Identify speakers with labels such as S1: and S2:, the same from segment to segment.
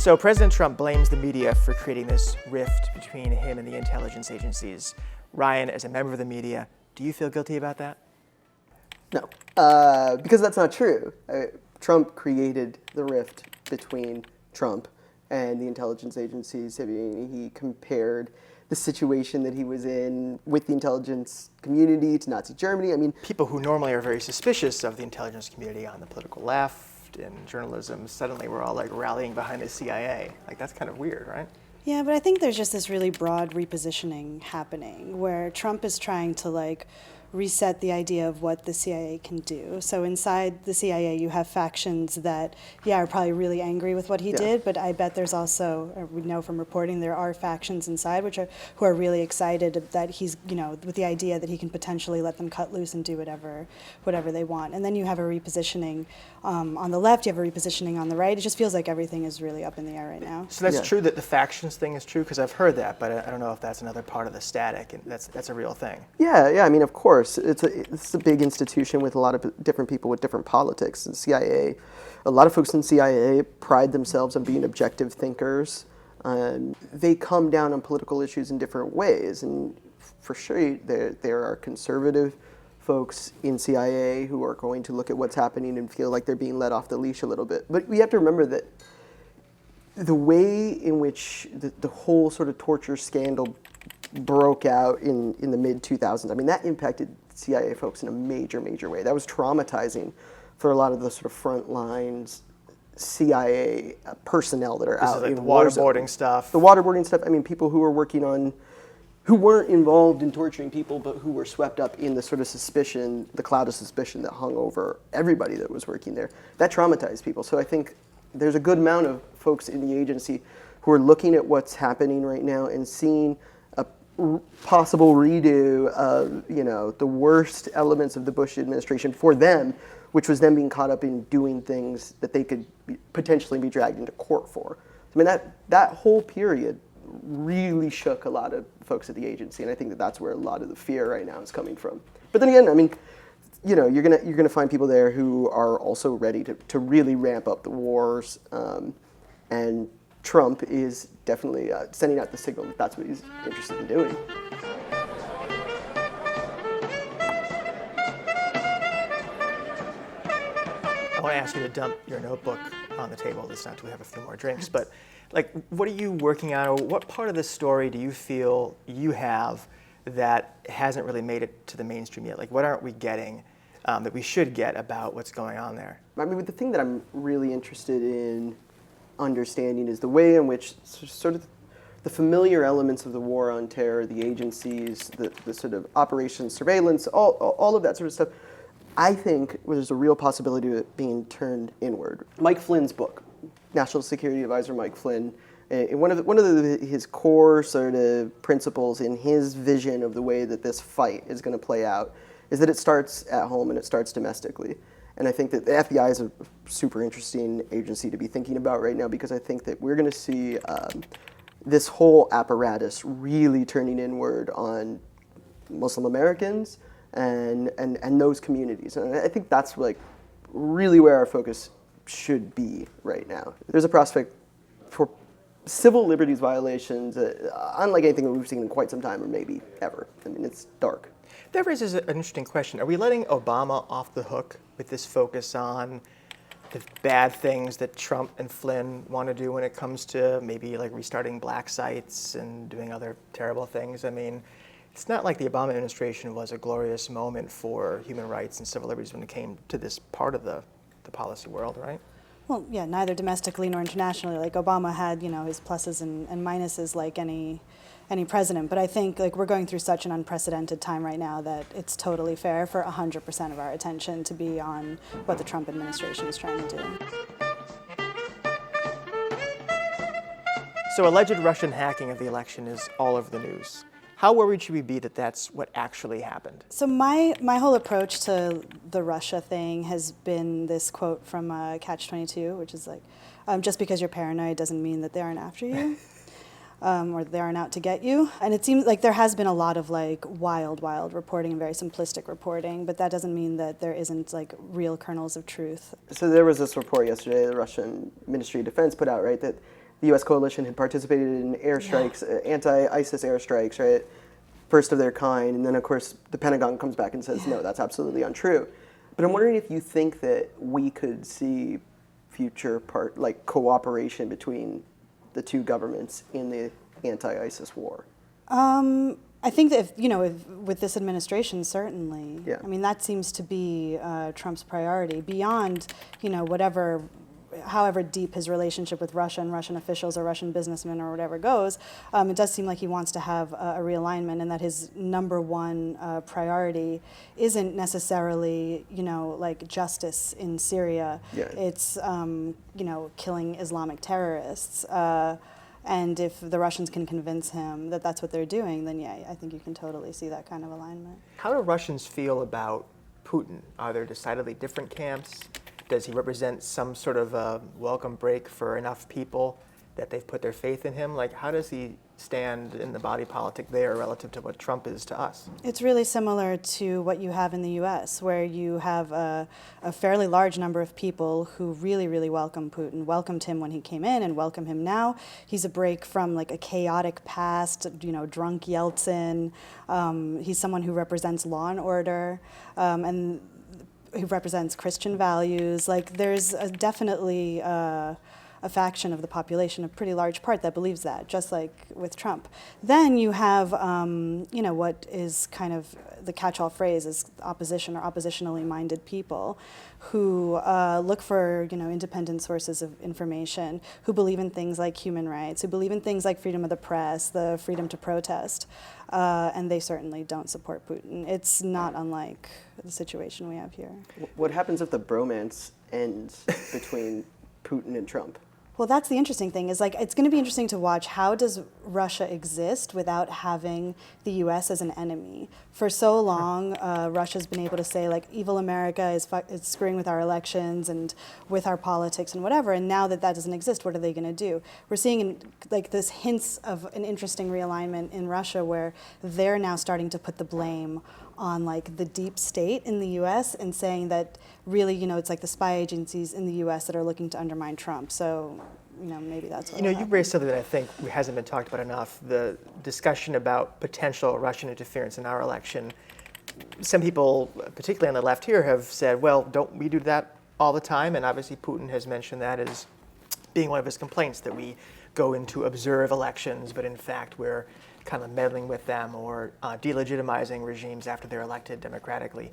S1: So President Trump blames the media for creating this rift between him and the intelligence agencies. Ryan, as a member of the media, do you feel guilty about that?
S2: No, because that's not true. Trump created the rift between Trump and the intelligence agencies. I mean, he compared the situation that he was in with the intelligence community to Nazi Germany. I mean,
S1: people who normally are very suspicious of the intelligence community on the political left in journalism suddenly were all like rallying behind the CIA. Like, that's kind of weird, right?
S3: Yeah, but I think there's just this really broad repositioning happening where Trump is trying to like reset the idea of what the CIA can do. So inside the CIA, you have factions that, are probably really angry with what he did, but I bet there's also, or we know from reporting, there are factions inside who are really excited that he's, with the idea that he can potentially let them cut loose and do whatever they want. And then you have a repositioning on the left, you have a repositioning on the right. It just feels like everything is really up in the air right now.
S1: So that's true that the factions thing is true, because I've heard that, but I don't know if that's another part of the static, and that's a real thing.
S2: Yeah. I mean, of course, it's a big institution with a lot of different people with different politics. The CIA, a lot of folks in the CIA pride themselves on being objective thinkers. They come down on political issues in different ways, and for sure there are conservative folks in CIA who are going to look at what's happening and feel like they're being let off the leash a little bit. But we have to remember that the way in which the whole sort of torture scandal broke out in the mid-2000s, I mean, that impacted CIA folks in a major, major way. That was traumatizing for a lot of the sort of front lines CIA personnel that are out.
S1: This is like the waterboarding stuff.
S2: The waterboarding stuff. I mean, people who were working on, who weren't involved in torturing people, but who were swept up in the sort of suspicion, the cloud of suspicion that hung over everybody that was working there. That traumatized people. So I think there's a good amount of folks in the agency who are looking at what's happening right now and seeing a possible redo of, the worst elements of the Bush administration for them, which was them being caught up in doing things that they could potentially be dragged into court for. I mean, that whole period really shook a lot of folks at the agency, and I think that's where a lot of the fear right now is coming from. But then again, I mean, you're gonna find people there who are also ready to really ramp up the wars, and Trump is definitely sending out the signal that that's what he's interested in doing.
S1: I want to ask you to dump your notebook on the table this time until we have a few more drinks, but like, what are you working on, or what part of this story do you feel you have that hasn't really made it to the mainstream yet? Like, what aren't we getting that we should get about what's going on there?
S2: I mean, the thing that I'm really interested in understanding is the way in which sort of the familiar elements of the war on terror, the agencies, the sort of operations, surveillance, all of that sort of stuff, I think there's a real possibility of it being turned inward. Mike Flynn's book, National Security Advisor Mike Flynn, one of his core sort of principles in his vision of the way that this fight is going to play out is that it starts at home and it starts domestically. And I think that the FBI is a super interesting agency to be thinking about right now, because I think that we're going to see this whole apparatus really turning inward on Muslim Americans and those communities. And I think that's like really where our focus should be right now. There's a prospect for civil liberties violations unlike anything that we've seen in quite some time, or maybe ever. I mean, it's dark.
S1: That raises an interesting question. Are we letting Obama off the hook with this focus on the bad things that Trump and Flynn want to do when it comes to maybe like restarting black sites and doing other terrible things? I mean, it's not like the Obama administration was a glorious moment for human rights and civil liberties when it came to this part of the policy world, right?
S3: Well, yeah, neither domestically nor internationally. Like, Obama had, his pluses and minuses like any president. But I think like we're going through such an unprecedented time right now that it's totally fair for 100% of our attention to be on what the Trump administration is trying to do.
S1: So alleged Russian hacking of the election is all over the news. How worried should we be that that's what actually happened?
S3: So my whole approach to the Russia thing has been this quote from Catch-22, which is like, just because you're paranoid doesn't mean that they aren't after you. Or they aren't out to get you. And it seems like there has been a lot of like wild reporting and very simplistic reporting, but that doesn't mean that there isn't like real kernels of truth.
S2: So there was this report yesterday the Russian Ministry of Defense put out, right, that the U.S. coalition had participated in airstrikes, anti-ISIS airstrikes, right? First of their kind. And then, of course, the Pentagon comes back and says, no, that's absolutely untrue. But I'm wondering if you think that we could see future cooperation between the two governments in the anti-ISIS war.
S3: I think that if with this administration, certainly.
S2: Yeah.
S3: I mean, that seems to be Trump's priority beyond, however deep his relationship with Russia and Russian officials or Russian businessmen or whatever goes. It does seem like he wants to have a realignment, and that his number one priority isn't necessarily, like justice in Syria.
S2: Yeah.
S3: It's, killing Islamic terrorists. And if the Russians can convince him that that's what they're doing, then yeah, I think you can totally see that kind of alignment.
S1: How do Russians feel about Putin? Are there decidedly different camps? Does he represent some sort of a welcome break for enough people that they've put their faith in him? Like, how does he stand in the body politic there relative to what Trump is to us?
S3: It's really similar to what you have in the U.S., where you have a fairly large number of people who really, really welcome Putin, welcomed him when he came in and welcome him now. He's a break from like a chaotic past, drunk Yeltsin. He's someone who represents law and order, and who represents Christian values. Like, there's definitely a faction of the population, a pretty large part, that believes that, just like with Trump. Then you have, what is kind of the catch-all phrase is opposition or oppositionally minded people who look for, independent sources of information, who believe in things like human rights, who believe in things like freedom of the press, the freedom to protest, and they certainly don't support Putin. It's not unlike the situation we have here.
S2: What happens if the bromance ends between Putin and Trump?
S3: Well, that's the interesting thing, is like, it's going to be interesting to watch how does Russia exist without having the U.S. as an enemy. For so long, Russia's been able to say, like, evil America is screwing with our elections and with our politics and whatever, and now that that doesn't exist, what are they going to do? We're seeing, like, this hints of an interesting realignment in Russia where they're now starting to put the blame on, like, the deep state in the U.S. and saying that really, it's like the spy agencies in the U.S. that are looking to undermine Trump. So, maybe that's what
S1: you raised something that I think hasn't been talked about enough, the discussion about potential Russian interference in our election. Some people, particularly on the left here, have said, well, don't we do that all the time? And obviously Putin has mentioned that as being one of his complaints, that we go in to observe elections, but in fact we're kind of meddling with them or delegitimizing regimes after they're elected democratically.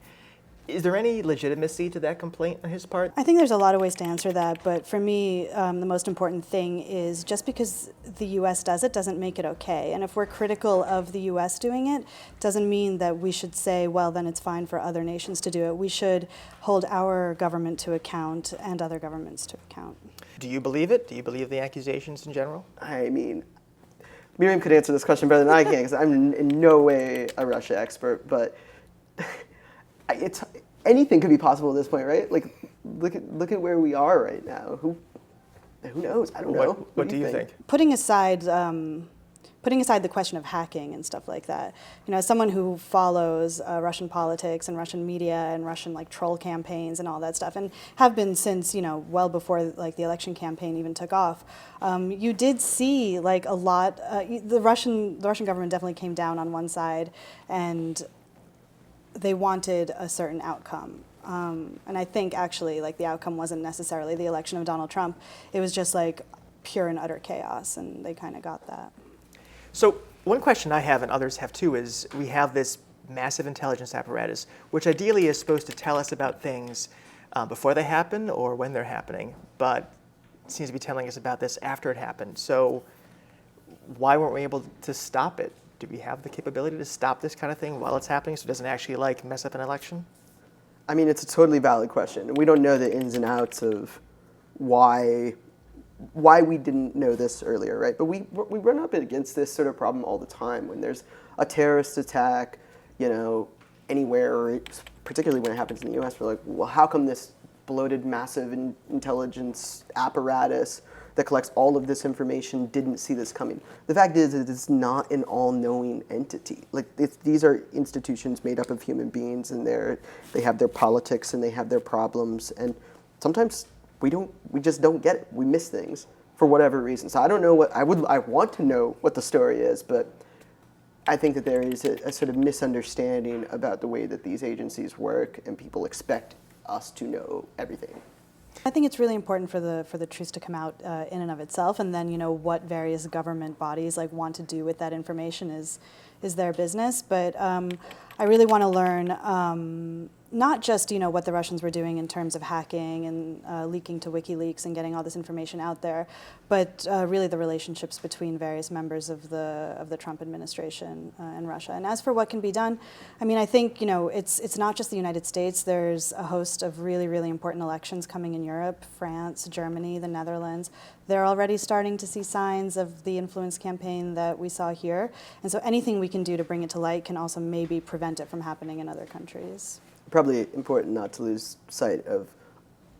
S1: Is there any legitimacy to that complaint on his part?
S3: I think there's a lot of ways to answer that, but for me, the most important thing is just because the U.S. does it doesn't make it okay. And if we're critical of the U.S. doing it, doesn't mean that we should say, well, then it's fine for other nations to do it. We should hold our government to account and other governments to account.
S1: Do you believe it? Do you believe the accusations in general?
S2: I mean, Miriam could answer this question better than I can, because I'm in no way a Russia expert, but anything could be possible at this point, right? Like, look at where we are right now. Who knows? I don't know.
S1: What do you think?
S3: Putting aside the question of hacking and stuff like that, as someone who follows Russian politics and Russian media and Russian troll campaigns and all that stuff, and have been since well before the election campaign even took off, you did see a lot. The Russian government definitely came down on one side, and they wanted a certain outcome. And I think actually the outcome wasn't necessarily the election of Donald Trump. It was just pure and utter chaos, and they kind of got that.
S1: So one question I have, and others have too, is we have this massive intelligence apparatus, which ideally is supposed to tell us about things before they happen or when they're happening, but it seems to be telling us about this after it happened. So why weren't we able to stop it? Do we have the capability to stop this kind of thing while it's happening so it doesn't actually mess up an election?
S2: I mean, it's a totally valid question. And we don't know the ins and outs of why we didn't know this earlier, right? But we run up against this sort of problem all the time when there's a terrorist attack, anywhere, or particularly when it happens in the U.S. We're like, well, how come this bloated, massive intelligence apparatus that collects all of this information didn't see this coming? The fact is that it's not an all-knowing entity. These are institutions made up of human beings, and they have their politics and they have their problems, and sometimes we just don't get it. We miss things for whatever reason. So I don't know what, I want to know what the story is, but I think that there is a sort of misunderstanding about the way that these agencies work, and people expect us to know everything.
S3: I think it's really important for the truth to come out in and of itself, and then what various government bodies want to do with that information is their business. But I really want to learn not just what the Russians were doing in terms of hacking and leaking to WikiLeaks and getting all this information out there, but really the relationships between various members of the Trump administration and Russia. And as for what can be done, I mean, I think it's not just the United States. There's a host of really, really important elections coming in Europe: France, Germany, the Netherlands. They're already starting to see signs of the influence campaign that we saw here. And so anything we can do to bring it to light can also maybe prevent it from happening in other countries.
S2: Probably important not to lose sight of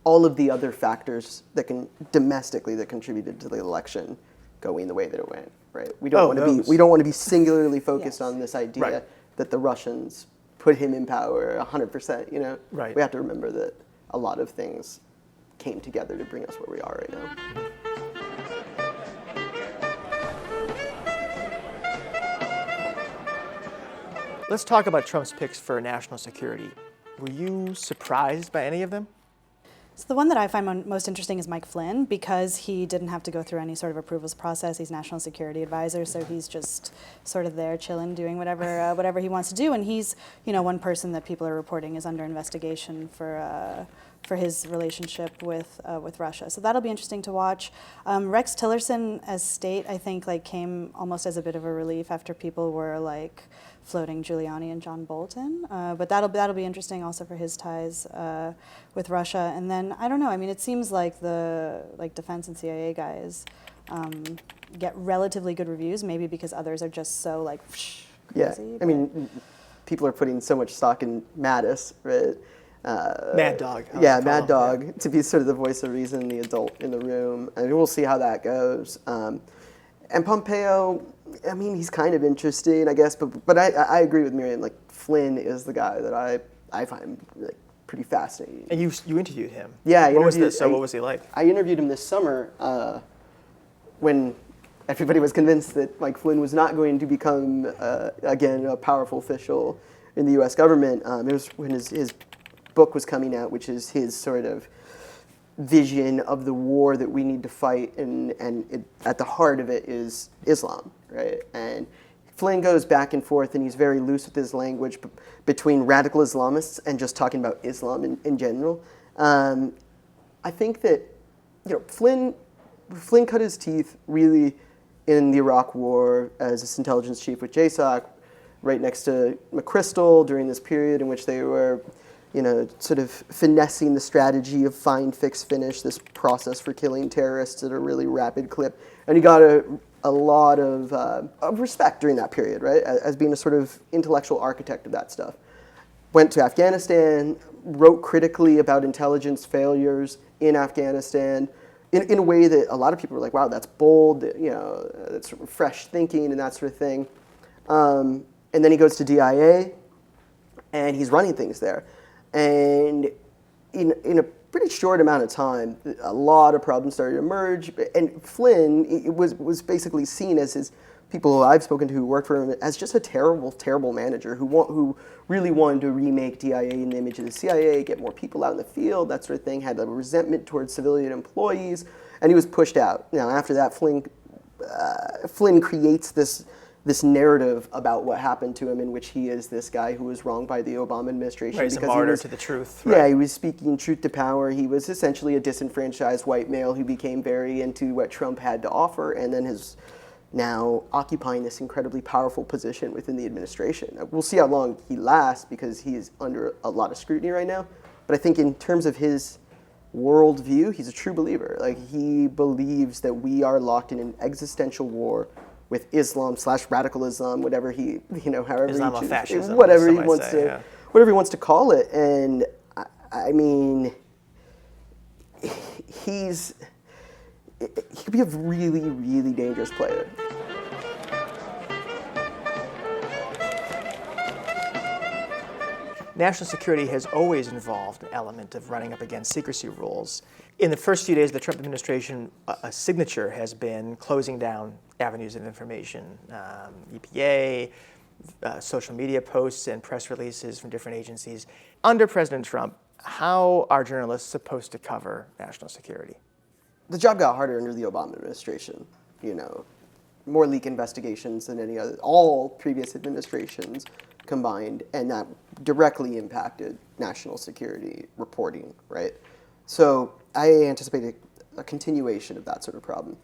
S2: all of the other factors that domestically that contributed to the election going the way that it went. Right? We don't want to be singularly focused
S3: Yes.
S2: on this idea
S1: Right.
S2: that the Russians put him in power 100%.
S1: Right.
S2: We have to remember that a lot of things came together to bring us where we are right now.
S1: Let's talk about Trump's picks for national security. Were you surprised by any of them?
S3: So the one that I find most interesting is Mike Flynn, because he didn't have to go through any sort of approvals process. He's national security advisor, so he's just sort of there chilling, doing whatever he wants to do. And he's one person that people are reporting is under investigation for his relationship with Russia. So that'll be interesting to watch. Rex Tillerson as state, I think, came almost as a bit of a relief after people were floating Giuliani and John Bolton. But that'll be interesting also for his ties with Russia. And then I don't know. I mean, it seems like the defense and CIA guys get relatively good reviews, maybe because others are just so crazy.
S2: Yeah, I mean, people are putting so much stock in Mattis, right?
S1: Mad Dog.
S2: Yeah, Mad Dog, to be sort of the voice of reason, the adult in the room. I mean, we'll see how that goes. And Pompeo, I mean, he's kind of interesting, I guess, but I agree with Miriam. Flynn is the guy that I find pretty fascinating.
S1: And you interviewed him.
S2: Yeah,
S1: What was he like?
S2: I interviewed him this summer when everybody was convinced that Mike Flynn was not going to become, again, a powerful official in the U.S. government. It was when his book was coming out, which is his sort of vision of the war that we need to fight, and at the heart of it is Islam, right? And Flynn goes back and forth, and he's very loose with his language between radical Islamists and just talking about Islam in general. I think that Flynn cut his teeth really in the Iraq War as this intelligence chief with JSOC, right next to McChrystal during this period in which they were sort of finessing the strategy of find, fix, finish, this process for killing terrorists at a really rapid clip. And he got a lot of respect during that period, right, as being a sort of intellectual architect of that stuff. Went to Afghanistan, wrote critically about intelligence failures in Afghanistan in a way that a lot of people were like, wow, that's bold, that's sort of fresh thinking and that sort of thing. And then he goes to DIA, and he's running things there. And in a pretty short amount of time, a lot of problems started to emerge. And Flynn was basically seen as people who I've spoken to who worked for him as just a terrible, terrible manager who really wanted to remake DIA in the image of the CIA, get more people out in the field, that sort of thing, had a resentment towards civilian employees, and he was pushed out. Now, after that, Flynn creates this narrative about what happened to him, in which he is this guy who was wronged by the Obama administration.
S1: Right, he's a martyr to the truth.
S2: Yeah,
S1: Right.
S2: he was speaking truth to power. He was essentially a disenfranchised white male who became very into what Trump had to offer, and then is now occupying this incredibly powerful position within the administration. We'll see how long he lasts, because he is under a lot of scrutiny right now. But I think in terms of his worldview, he's a true believer. He believes that we are locked in an existential war with Islam / radical Islam, whatever he, however
S1: Islamofascism,
S2: he chooses, whatever he wants
S1: say,
S2: to,
S1: yeah.
S2: whatever he wants to call it. And I mean, he could be a really, really dangerous player.
S1: national security has always involved an element of running up against secrecy rules. In the first few days of the Trump administration, a signature has been closing down avenues of information, EPA, social media posts and press releases from different agencies. Under President Trump, how are journalists supposed to cover national security?
S2: The job got harder under the Obama administration. More leak investigations than any other, all previous administrations combined, and that directly impacted national security reporting, right? So I anticipate a continuation of that sort of problem,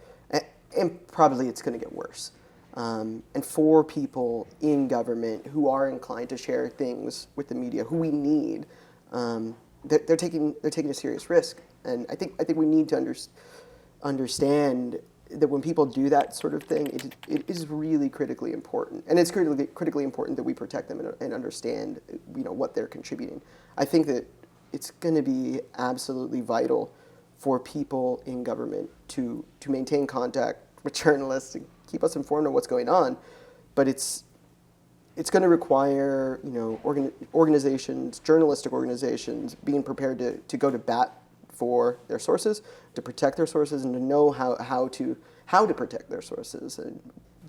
S2: and probably it's going to get worse. And for people in government who are inclined to share things with the media, who we need, they're taking a serious risk, and I think we need to understand that when people do that sort of thing, it is really critically important, and it's critically important that we protect them and understand, what they're contributing. I think that it's going to be absolutely vital for people in government to maintain contact with journalists and keep us informed on what's going on, but it's going to require organizations, journalistic organizations, being prepared to go to bat for their sources, to protect their sources, and to know how to protect their sources. And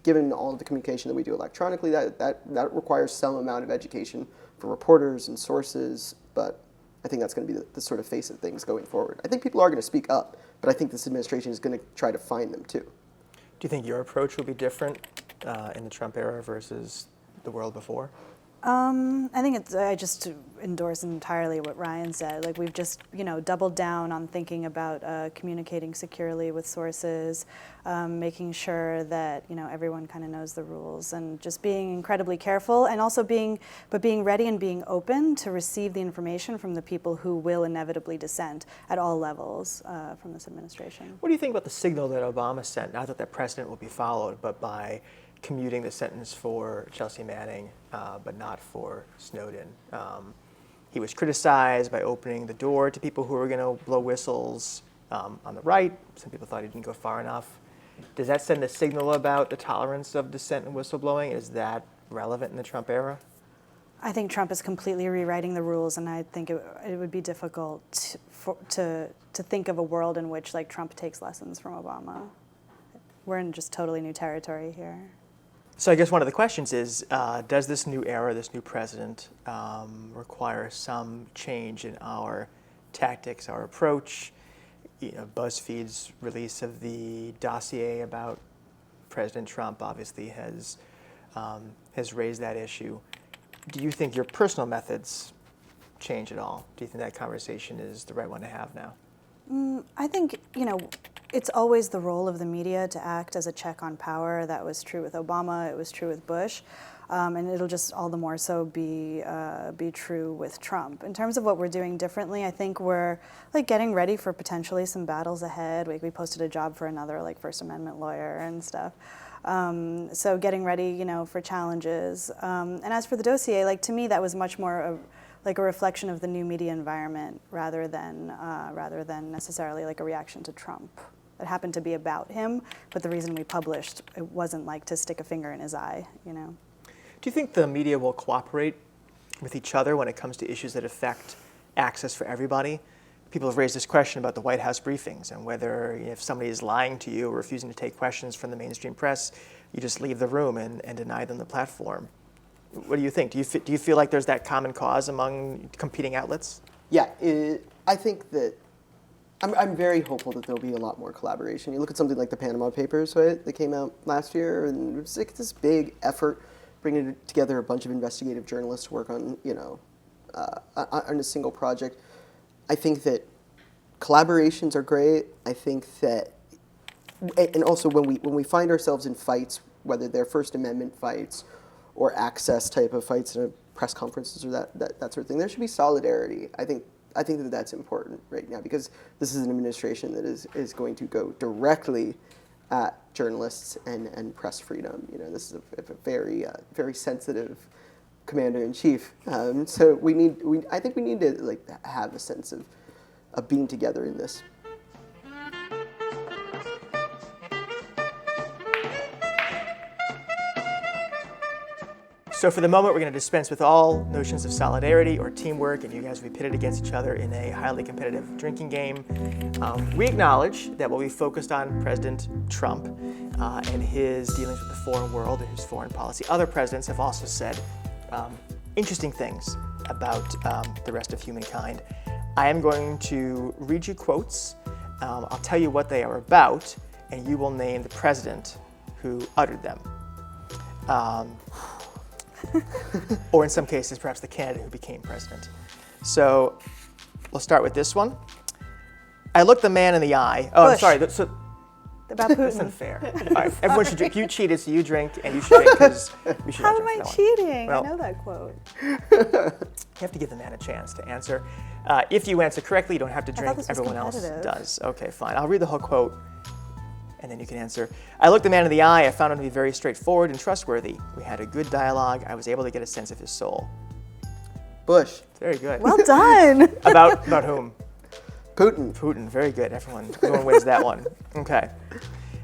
S2: given all of the communication that we do electronically, that requires some amount of education for reporters and sources. But I think that's going to be the sort of face of things going forward. I think people are going to speak up, but I think this administration is going to try to find them too.
S1: Do you think your approach will be different in the Trump era versus the world before?
S3: I think I just endorse entirely what Ryan said. Like, we've just, doubled down on thinking about communicating securely with sources, making sure that, everyone kind of knows the rules, and just being incredibly careful, and also being ready and being open to receive the information from the people who will inevitably dissent at all levels from this administration.
S1: What do you think about the signal that Obama sent? Not that precedent will be followed, but by commuting the sentence for Chelsea Manning, but not for Snowden. He was criticized by opening the door to people who were going to blow whistles on the right. Some people thought he didn't go far enough. Does that send a signal about the tolerance of dissent and whistleblowing? Is that relevant in the Trump era?
S3: I think Trump is completely rewriting the rules, and I think it would be difficult to think of a world in which Trump takes lessons from Obama. We're in just totally new territory here.
S1: So I guess one of the questions is, does this new era, this new president, require some change in our tactics, our approach? Buzzfeed's release of the dossier about President Trump obviously has raised that issue. Do you think your personal methods change at all? Do you think that conversation is the right one to have now?
S3: I think, it's always the role of the media to act as a check on power. That was true with Obama. It was true with Bush. And it'll just all the more so be true with Trump. In terms of what we're doing differently, I think we're getting ready for potentially some battles ahead. We posted a job for another First Amendment lawyer and stuff. So getting ready, for challenges. And as for the dossier, to me, that was much more a reflection of the new media environment rather than necessarily a reaction to Trump. It happened to be about him, but the reason we published, it wasn't to stick a finger in his eye,
S1: Do you think the media will cooperate with each other when it comes to issues that affect access for everybody? People have raised this question about the White House briefings and whether if somebody is lying to you or refusing to take questions from the mainstream press, you just leave the room and deny them the platform. What do you think? Do you feel like there's that common cause among competing outlets?
S2: Yeah, I think that I'm very hopeful that there'll be a lot more collaboration. You look at something like the Panama Papers, right? That came out last year, and it was this big effort bringing together a bunch of investigative journalists to work on, on a single project. I think that collaborations are great. I think that, and also when we find ourselves in fights, whether they're First Amendment fights or access type of fights in press conferences or that sort of thing, there should be solidarity. I think that that's important right now because this is an administration that is going to go directly at journalists and press freedom. This is a very very sensitive commander-in-chief. So I think we need to have a sense of being together in this.
S1: So for the moment, we're going to dispense with all notions of solidarity or teamwork, and you guys will be pitted against each other in a highly competitive drinking game. We acknowledge that while we focused on President Trump and his dealings with the foreign world and his foreign policy, other presidents have also said interesting things about the rest of humankind. I am going to read you quotes. I'll tell you what they are about, and you will name the president who uttered them. Or in some cases, perhaps the candidate who became president. So we'll start with this one. I looked the man in the eye. Oh,
S3: Bush.
S1: I'm sorry. So,
S3: About
S1: that's
S3: Putin.
S1: unfair. All right, everyone should drink. You cheated, so you drink, and you should drink because we should
S3: How
S1: all
S3: am
S1: drink
S3: I
S1: for that one.
S3: cheating?
S1: Well-
S3: I know that quote.
S1: You have to give the man a chance to answer. If you answer correctly, you don't have to
S3: thought
S1: drink.
S3: this was
S1: Everyone else
S3: competitive.
S1: does. Okay, fine. I'll read the whole quote, and then you can answer. I looked the man in the eye. I found him to be very straightforward and trustworthy. We had a good dialogue. I was able to get a sense of his soul.
S2: Bush.
S1: Very good.
S3: Well done.
S1: About whom?
S2: Putin.
S1: Putin. Very good. Everyone wins that one. Okay.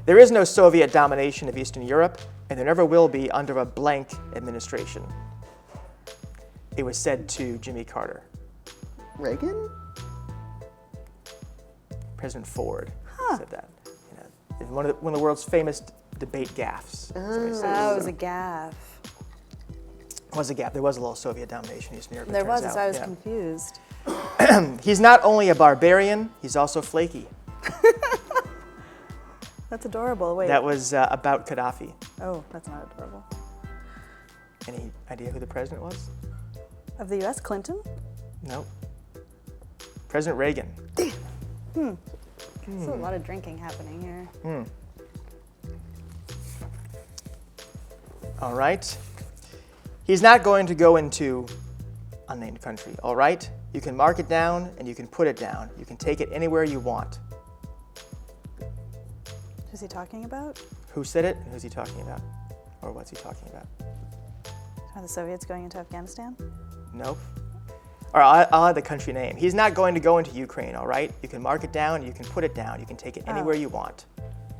S1: There is no Soviet domination of Eastern Europe, and there never will be under a blank administration. It was said to Jimmy Carter.
S2: Reagan?
S1: President Ford said that. You know, one of the world's famous debate gaffes. Somebody said
S3: That
S1: it
S3: was a gaffe.
S1: was a gap. There was a little Soviet domination in Eastern Europe. it
S3: There
S1: turns
S3: was,
S1: out.
S3: so I was
S1: Yeah.
S3: confused.
S1: He's not only a barbarian, he's also flaky.
S3: That's adorable. Wait.
S1: That was about Gaddafi.
S3: Oh, that's not adorable.
S1: Any idea who the president was?
S3: Of the U.S., Clinton?
S1: No. President Reagan.
S3: There's a lot of drinking happening here.
S1: All right. He's not going to go into unnamed country, all right? You can mark it down and you can put it down. You can take it anywhere you want.
S3: Who's he talking about?
S1: Who said it and who's he talking about? Or what's he talking about?
S3: Are the Soviets going into Afghanistan?
S1: Nope. All right, I'll add the country name. He's not going to go into Ukraine, all right? You can mark it down, you can put it down, you can take it anywhere you want.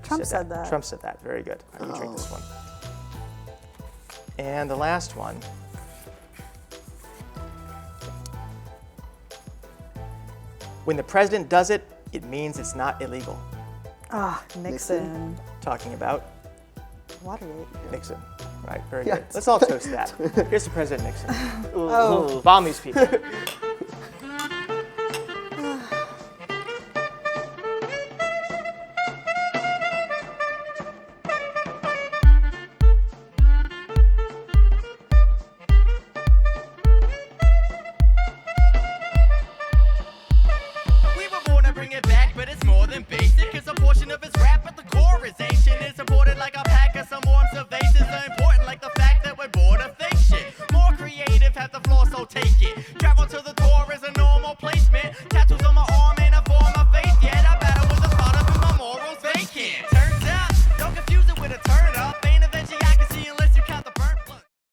S3: Trump said that.
S1: Trump said that. Very good. All right, you drink this one. And the last one. When the president does it, it means it's not illegal.
S3: Ah, Nixon.
S1: Talking about
S3: Watergate.
S1: Nixon. Right, very
S2: Yes.
S1: good. Let's all toast that. Here's to President Nixon.
S3: Oh.
S1: Bomb these people.
S4: We were born to bring it back, but it's more than basic. It's a portion of his rap at the core is ancient.